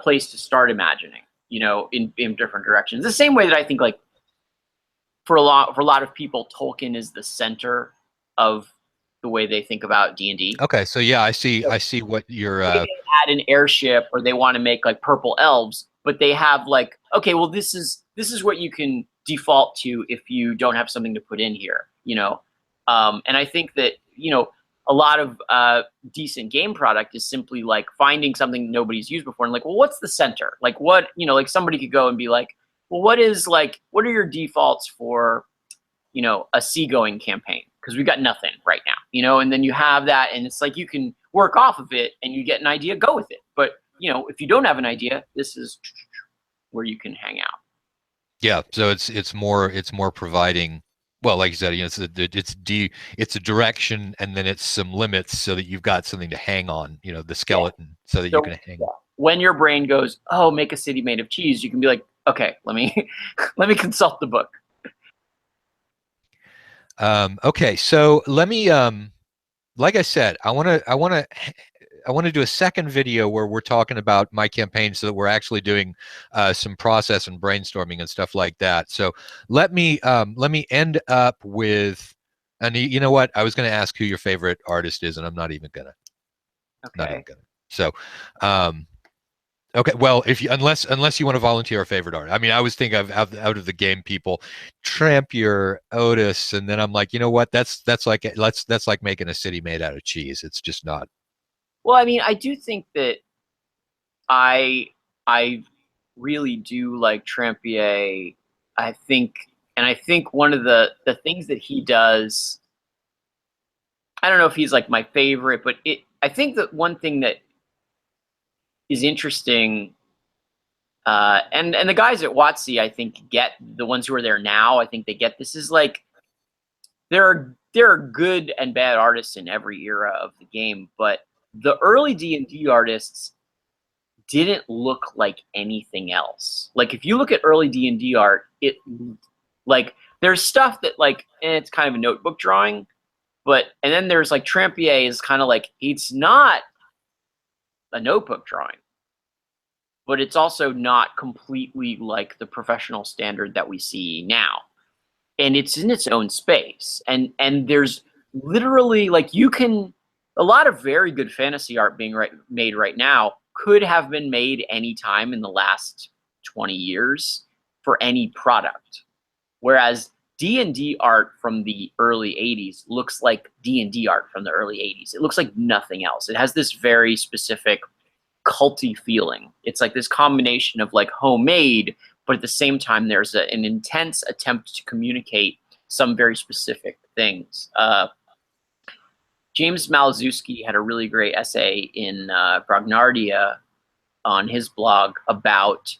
place to start imagining, in different directions. The same way that I think, like, for a lot of people, Tolkien is the center of the way they think about D&D. Okay, so yeah, I see what you're. They add an airship, or they want to make like purple elves, but they have like, okay, well, this is what you can default to if you don't have something to put in here, and I think that a lot of decent game product is simply like finding something nobody's used before and like, well, what's the center? Like what, like somebody could go and be like, well, what are your defaults for, a seagoing campaign? Because we've got nothing right now, and then you have that, and it's like you can work off of it and you get an idea, go with it. But, if you don't have an idea, this is where you can hang out. Yeah, so it's more providing, well, like you said, it's a direction, and then it's some limits so that you've got something to hang on, the skeleton, so that you can hang. Yeah. When your brain goes, oh, make a city made of cheese, you can be like, okay, let me consult the book. Okay, so let me, like I said, I want to do a second video where we're talking about my campaign, so that we're actually doing some process and brainstorming and stuff like that. So let me end up with, and you know what? I was going to ask who your favorite artist is, and I'm not even gonna. Okay. Not even gonna. So, okay. Well, unless you want to volunteer a favorite art. I mean, I was thinking of out of the game people, Trampy, Otis, and then I'm like, you know what? That's like making a city made out of cheese. It's just not. Well, I mean, I do think that I really do like Trampy A. I think one of the things that he does, I don't know if he's like my favorite, but I think that one thing that is interesting, and the guys at WotC, I think, get, the ones who are there now, I think they get this, is like there are good and bad artists in every era of the game, but the early D&D artists didn't look like anything else. Like if you look at early D&D art, it like there's stuff that like, it's kind of a notebook drawing, and then there's like Trampy A is kind of like, it's not a notebook drawing, but it's also not completely like the professional standard that we see now. And it's in its own space. And there's literally like, a lot of very good fantasy art being made right now could have been made any time in the last 20 years for any product. Whereas D&D art from the early 80s looks like D&D art from the early 80s. It looks like nothing else. It has this very specific culty feeling. It's like this combination of like homemade, but at the same time, there's an intense attempt to communicate some very specific things. James Malzewski had a really great essay in Grognardia on his blog about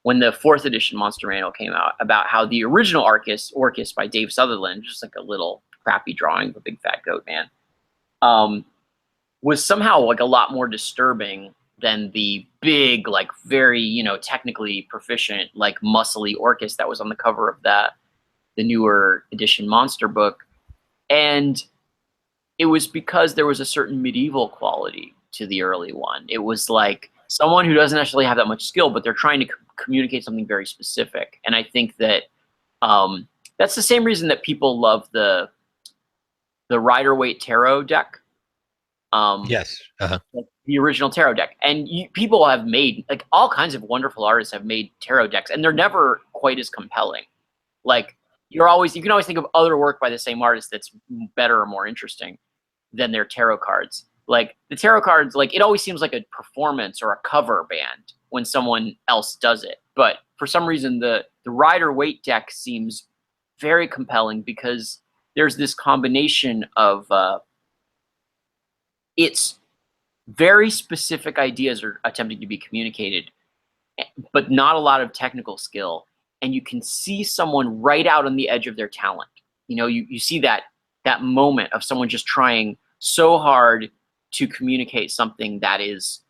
when the 4th edition Monster Manual came out, about how the original Orcus by Dave Sutherland, just like a little crappy drawing of a big fat goat man, was somehow like a lot more disturbing than the big, like very, you know, technically proficient, like muscly Orcus that was on the cover of the newer edition monster book. And it was because there was a certain medieval quality to the early one. It was like someone who doesn't actually have that much skill, but they're trying to communicate something very specific. And I think that that's the same reason that people love the Rider-Waite tarot deck. Yes. Like the original tarot deck. And people have made, like, all kinds of wonderful artists have made tarot decks, and they're never quite as compelling. Like, you can always think of other work by the same artist that's better or more interesting than their tarot cards. Like, the tarot cards, like, it always seems like a performance or a cover band when someone else does it. But for some reason, the Rider-Waite deck seems very compelling because there's this combination of it's very specific ideas are attempting to be communicated, but not a lot of technical skill. And you can see someone right out on the edge of their talent. You know, you see that moment of someone just trying so hard to communicate something that is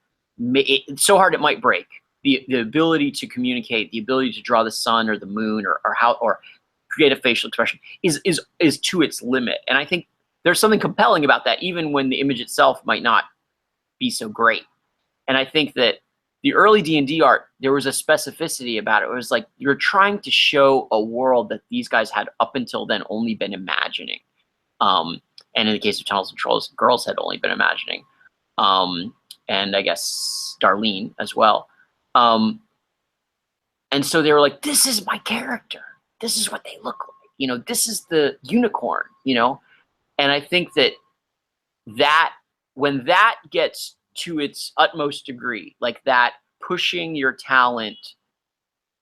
so hard it might break. The ability to communicate, the ability to draw the sun or the moon or create a facial expression is to its limit. And I think there's something compelling about that, even when the image itself might not be so great. And I think that the early D&D art, there was a specificity about it. It was like you're trying to show a world that these guys had up until then only been imagining. And in the case of Tunnels and Trolls, girls had only been imagining. And I guess Darlene as well. And so they were like, this is my character. This is what they look like. You know, this is the unicorn, you know? And I think that when that gets to its utmost degree, like that pushing your talent,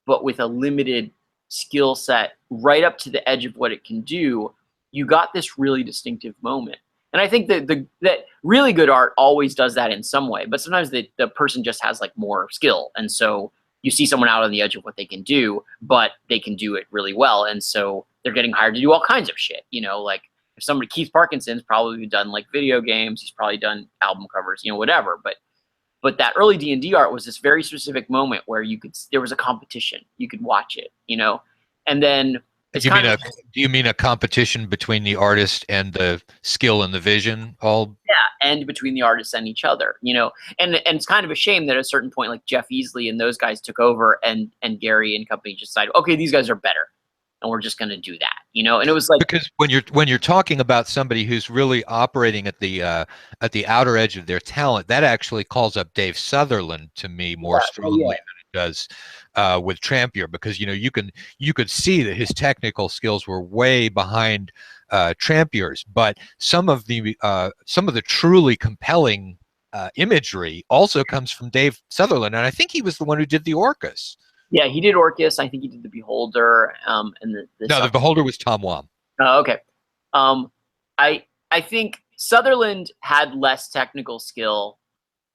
but with a limited skill set right up to the edge of what it can do, you got this really distinctive moment. And I think that that really good art always does that in some way, but sometimes the person just has like more skill. And so you see someone out on the edge of what they can do, but they can do it really well. And so they're getting hired to do all kinds of shit, you know, like if somebody, Keith Parkinson's probably done like video games, he's probably done album covers, you know, whatever. But that early D&D art was this very specific moment where there was a competition, you could watch it, you know, and then do you mean a competition between the artist and the skill and the vision? And between the artists and each other, you know, and it's kind of a shame that at a certain point, like Jeff Easley and those guys took over, and Gary and company just decided, okay, these guys are better, and we're just going to do that, you know. And it was like, because when you're talking about somebody who's really operating at the outer edge of their talent, that actually calls up Dave Sutherland to me more strongly than it does with Trampier, because you know you could see that his technical skills were way behind Trampier's, but some of the truly compelling imagery also comes from Dave Sutherland, and I think he was the one who did the Orcus. Yeah, he did Orcus. I think he did the Beholder. And the Beholder was Tom Wam. Oh, okay. I think Sutherland had less technical skill,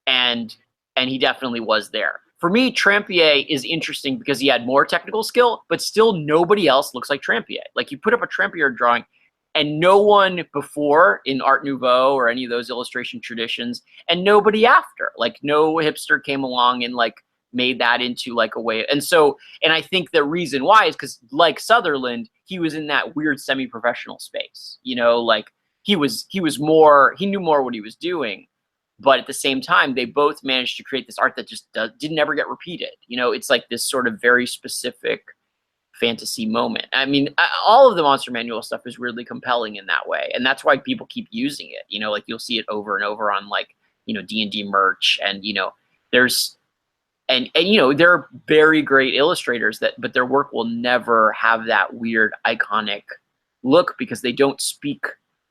and he definitely was there. For me, Trampy A is interesting because he had more technical skill, but still nobody else looks like Trampy A. Like, you put up a Trampy A drawing, and no one before in Art Nouveau or any of those illustration traditions, and nobody after. Like, no hipster came along and like made that into like a way. And I think the reason why is because, like Sutherland, he was in that weird semi-professional space, you know, like he knew more what he was doing, but at the same time, they both managed to create this art that just didn't ever get repeated. You know, it's like this sort of very specific fantasy moment. I mean, all of the Monster Manual stuff is really compelling in that way. And that's why people keep using it, you know, like you'll see it over and over on like, you know, D&D merch, and, you know, and you know, they're very great illustrators but their work will never have that weird iconic look because they don't speak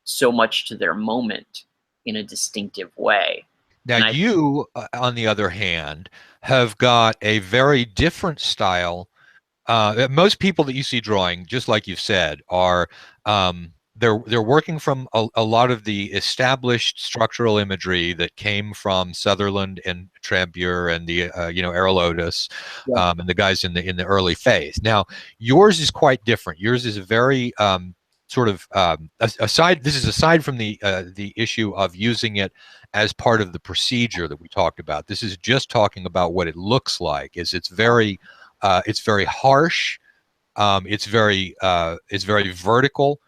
so much to their moment in a distinctive way. Now you, on the other hand, have got a very different style most people that you see drawing, just like you've said, are they're working from a lot of the established structural imagery that came from Sutherland and Trampy and the Aerolotus, Yeah. and the guys in the early phase. Now, yours is quite different. Yours is a very sort of aside. This is aside from the issue of using it as part of the procedure that we talked about. This is just talking about what it looks like. It's very harsh. It's very vertical.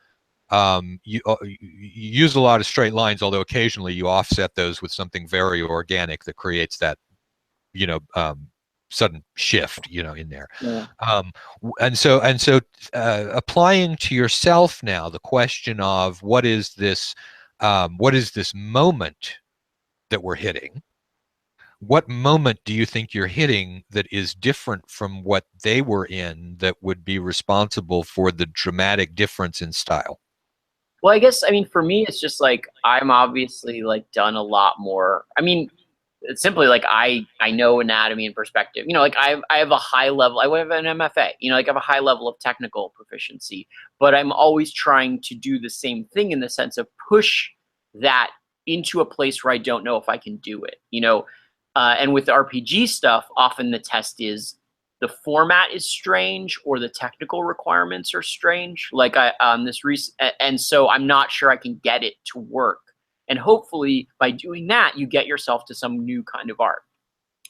You use a lot of straight lines, although occasionally you offset those with something very organic that creates that, sudden shift, in there. Yeah. And so applying to yourself now the question of what is this moment that we're hitting? What moment do you think you're hitting that is different from what they were in that would be responsible for the dramatic difference in style? Well, I guess, I mean, for me, it's just like I'm obviously like done a lot more. I mean, it's simply like I know anatomy and perspective. Like I have a high level. I have an MFA. Like I have a high level of technical proficiency, but I'm always trying to do the same thing in the sense of push that into a place where I don't know if I can do it. And with the RPG stuff, often the test is the format is strange or the technical requirements are strange. Like and so I'm not sure I can get it to work. And hopefully by doing that, you get yourself to some new kind of art.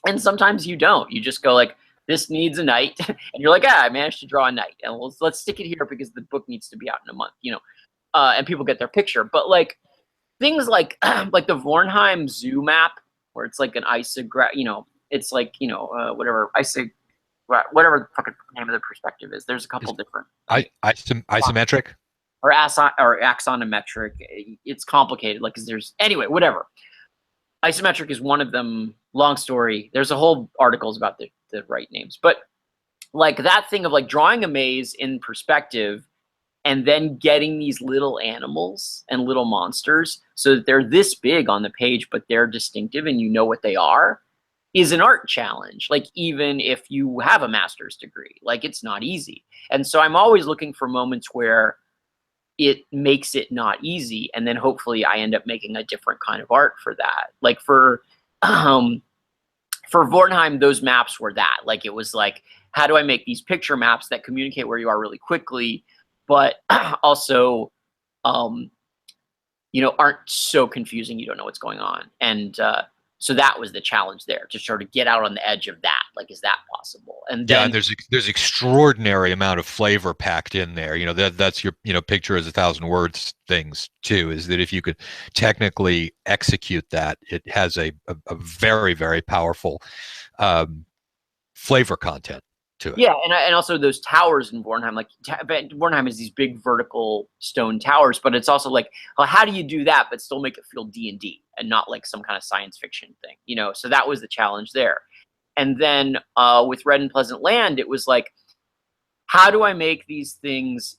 And sometimes you don't. You just go like, this needs a knight. And you're like, I managed to draw a knight. And let's stick it here because the book needs to be out in a month, and people get their picture. But like things like like the Vorn Heim zoo map, where it's like an it's like, whatever whatever the fucking name of the perspective is. There's a couple different. Isometric? Or axonometric. It's complicated. Like, 'cause there's anyway, whatever. Isometric is one of them. Long story. There's a whole articles about the right names, but like that thing of like drawing a maze in perspective, and then getting these little animals and little monsters so that they're this big on the page, but they're distinctive and you know what they are, is an art challenge. Like even if you have a master's degree, like it's not easy. And so I'm always looking for moments where it makes it not easy, and then hopefully I end up making a different kind of art for that. Like for Vorn Heim, those maps were that. Like it was like, how do I make these picture maps that communicate where you are really quickly, but also, aren't so confusing you don't know what's going on. And so that was the challenge there, to sort of get out on the edge of that. Like, is that possible? And then, and there's extraordinary amount of flavor packed in there. That's your picture as 1,000 words things too. Is that if you could technically execute that, it has a very, very powerful flavor content to it. Yeah, and also those towers in Vorn Heim, like Vorn Heim is these big vertical stone towers, but it's also like, well, how do you do that but still make it feel D&D and not like some kind of science fiction thing, So that was the challenge there. And then with Red and Pleasant Land, it was like, how do I make these things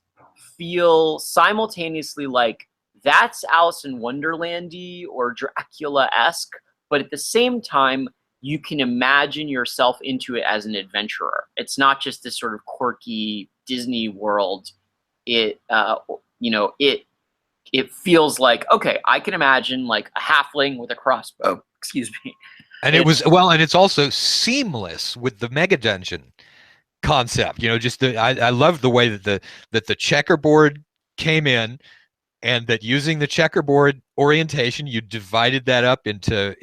feel simultaneously like that's Alice in Wonderland-y or Dracula-esque, but at the same time, you can imagine yourself into it as an adventurer. It's not just this sort of quirky Disney world. It feels like, okay, I can imagine like a halfling with a crossbow. Excuse me. And and it's also seamless with the mega dungeon concept. I love the way that the checkerboard came in, and that using the checkerboard orientation, you divided that up into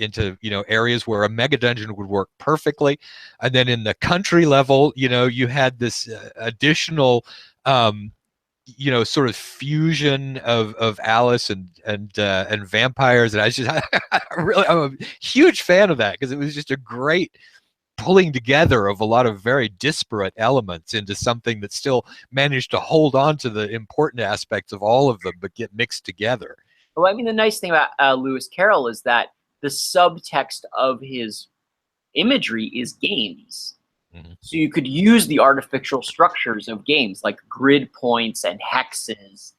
areas where a mega dungeon would work perfectly, and then in the country level, you had this additional sort of fusion of Alice and vampires, and I'm a huge fan of that, because it was just a great pulling together of a lot of very disparate elements into something that still managed to hold on to the important aspects of all of them, but get mixed together. Well, I mean, the nice thing about Lewis Carroll is that the subtext of his imagery is games. Mm-hmm. So you could use the artificial structures of games, like grid points and hexes.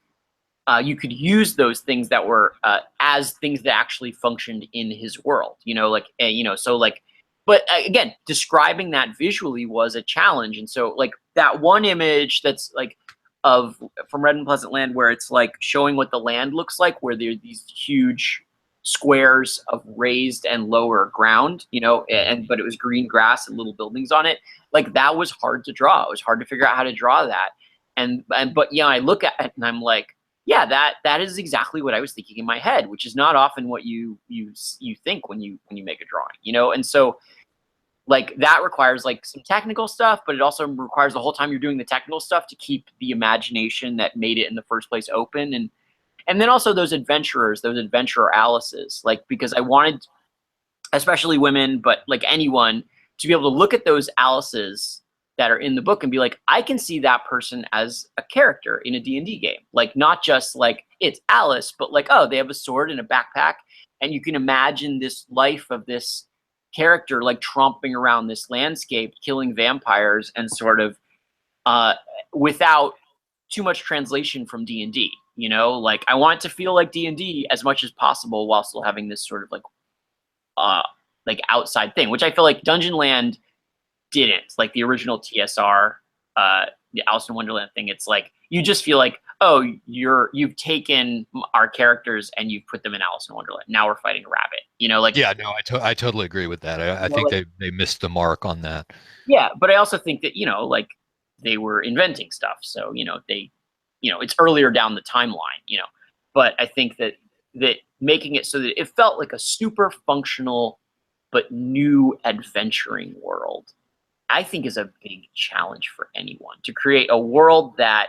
You could use those things that were as things that actually functioned in his world. So like but again, describing that visually was a challenge. And so like that one image that's like from Red and Pleasant Land, where it's like showing what the land looks like, where there are these huge squares of raised and lower ground, you know, but it was green grass and little buildings on it. Like that was hard to draw. It was hard to figure out how to draw that. But yeah, I look at it and I'm like, yeah, that is exactly what I was thinking in my head, which is not often what you think when you make a drawing, you know. And so like that requires like some technical stuff, but it also requires the whole time you're doing the technical stuff to keep the imagination that made it in the first place open. And then also those adventurer Alices, like, because I wanted, especially women, but like anyone, to be able to look at those Alices that are in the book and be like, I can see that person as a character in a D&D game. Like, not just like it's Alice, but like, oh, they have a sword and a backpack, and you can imagine this life of this character like tromping around this landscape, killing vampires, and sort of without too much translation from D&D. You know, like I want it to feel like D&D as much as possible while still having this sort of like outside thing, which I feel like Dungeonland didn't. Like the original TSR, the Alice in Wonderland thing, it's like you just feel like, oh, you've taken our characters and you've put them in Alice in Wonderland. Now we're fighting a rabbit. You know, like, yeah, no, I totally agree with that. I think like, they missed the mark on that. Yeah, but I also think that, you know, like they were inventing stuff, so you know it's earlier down the timeline, you know. But I think that making it so that it felt like a super functional but new adventuring world, I think is a big challenge for anyone, to create a world that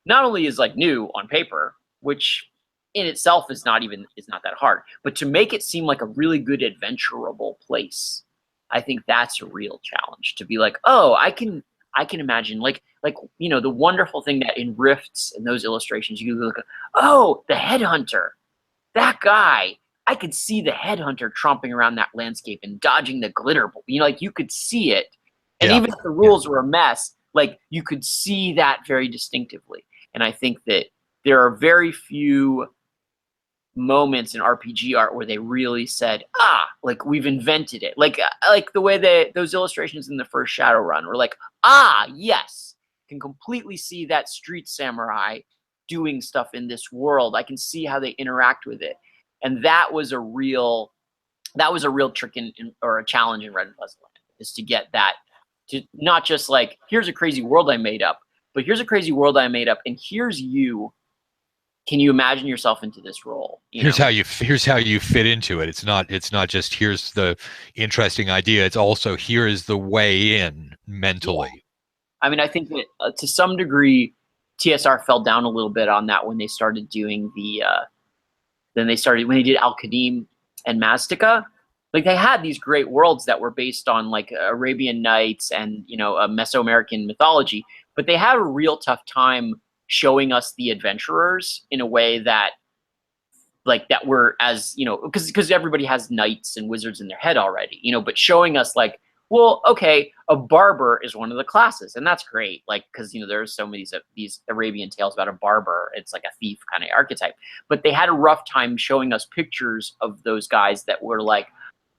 not only is like new on paper, which in itself is not that hard, but to make it seem like a really good adventurable place. I think that's a real challenge, to be like, oh, I can imagine like you know, the wonderful thing that in Rifts and those illustrations, you look at, oh, the headhunter, that guy, I could see the headhunter tromping around that landscape and dodging the glitter, you know, like you could see it. And even if the rules were a mess, like you could see that very distinctively. And I think that there are very few moments in RPG art where they really said, like we've invented it. Like the way those illustrations in the first Shadowrun were like, yes, can completely see that street samurai doing stuff in this world. I can see how they interact with it. And that was a real trick or a challenge in Red and Pleasant Land, is to get that, to not just like, here's a crazy world I made up, but here's a crazy world I made up, and here's you. Can you imagine yourself into this role? Here's how you fit into it. It's not just here's the interesting idea. It's also here is the way in mentally. Yeah. I mean, I think that to some degree, TSR fell down a little bit on that when they started doing when they did Al-Qadim and Maztica. Like they had these great worlds that were based on like Arabian Nights and, you know, Mesoamerican mythology, but they had a real tough time showing us the adventurers in a way that were, as you know, because everybody has knights and wizards in their head already, you know, but showing us like, well, okay, a barber is one of the classes, and that's great, like, because, you know, there's so many of these Arabian tales about a barber. It's like a thief kind of archetype, but they had a rough time showing us pictures of those guys that were like,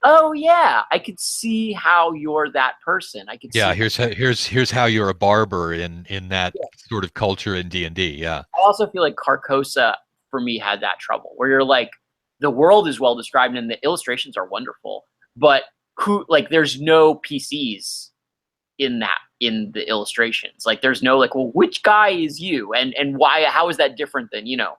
oh yeah, I could see how you're that person. I could see here's how you're a barber in that sort of culture in D&D. Yeah. I also feel like Carcosa for me had that trouble, where you're like, the world is well described and the illustrations are wonderful, but there's no PCs in the illustrations. Like there's no like, well, which guy is you and why, how is that different than, you know?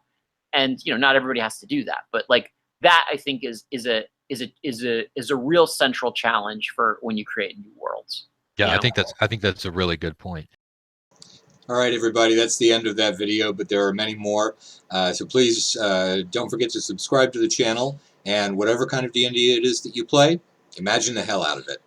And, you know, not everybody has to do that, but like that I think is a real central challenge for when you create new worlds. Yeah, you know? I think that's a really good point. All right, everybody, that's the end of that video, but there are many more. So please don't forget to subscribe to the channel, and whatever kind of D&D it is that you play, imagine the hell out of it.